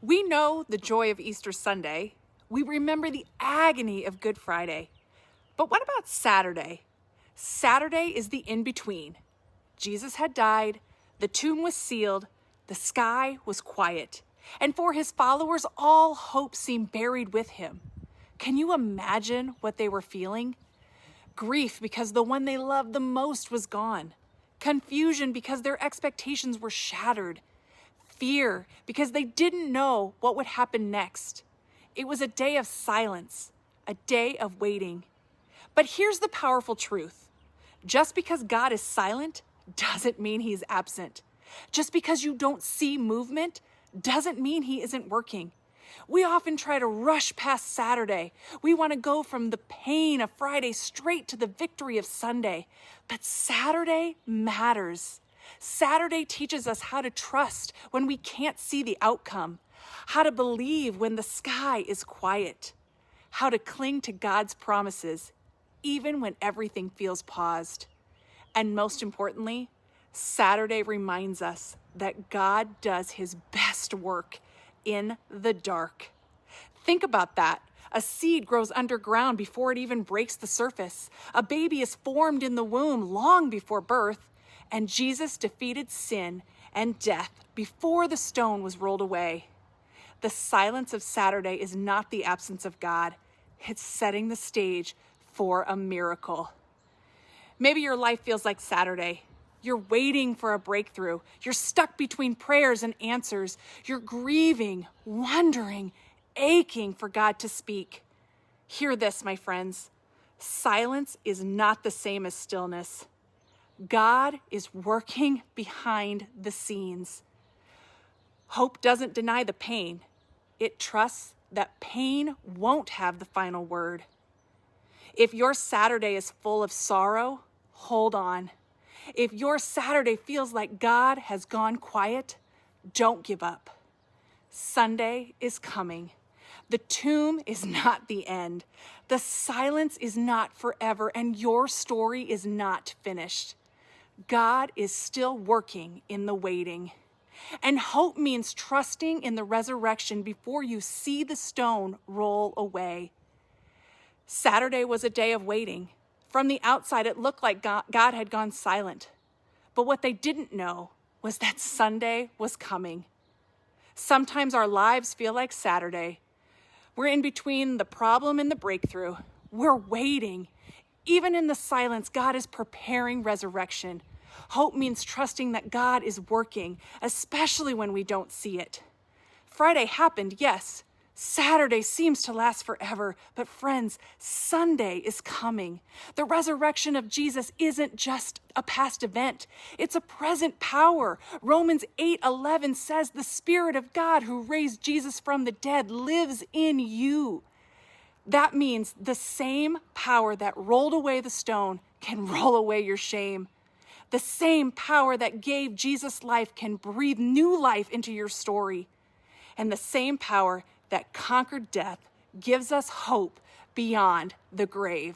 We know the joy of Easter Sunday. We remember the agony of Good Friday. But what about Saturday? Saturday is the in-between. Jesus had died, the tomb was sealed, the sky was quiet, and for his followers, all hope seemed buried with him. Can you imagine what they were feeling? Grief because the one they loved the most was gone. Confusion because their expectations were shattered. Fear because they didn't know what would happen next. It was a day of silence, a day of waiting. But here's the powerful truth. Just because God is silent doesn't mean he's absent. Just because you don't see movement doesn't mean he isn't working. We often try to rush past Saturday. We want to go from the pain of Friday straight to the victory of Sunday. But Saturday matters. Saturday teaches us how to trust when we can't see the outcome, how to believe when the sky is quiet, how to cling to God's promises, even when everything feels paused. And most importantly, Saturday reminds us that God does his best work in the dark. Think about that. A seed grows underground before it even breaks the surface. A baby is formed in the womb long before birth. And Jesus defeated sin and death before the stone was rolled away. The silence of Saturday is not the absence of God. It's setting the stage for a miracle. Maybe your life feels like Saturday. You're waiting for a breakthrough. You're stuck between prayers and answers. You're grieving, wondering, aching for God to speak. Hear this, my friends. Silence is not the same as stillness. God is working behind the scenes. Hope doesn't deny the pain. It trusts that pain won't have the final word. If your Saturday is full of sorrow, hold on. If your Saturday feels like God has gone quiet, don't give up. Sunday is coming. The tomb is not the end. The silence is not forever, and your story is not finished. God is still working in the waiting. And hope means trusting in the resurrection before you see the stone roll away. Saturday was a day of waiting. From the outside, it looked like God had gone silent. But what they didn't know was that Sunday was coming. Sometimes our lives feel like Saturday. We're in between the problem and the breakthrough. We're waiting. Even in the silence, God is preparing resurrection. Hope means trusting that God is working, especially when we don't see it. Friday happened, yes. Saturday seems to last forever, but friends, Sunday is coming. The resurrection of Jesus isn't just a past event. It's a present power. Romans 8:11 says the Spirit of God who raised Jesus from the dead lives in you. That means the same power that rolled away the stone can roll away your shame. The same power that gave Jesus life can breathe new life into your story. And the same power that conquered death gives us hope beyond the grave.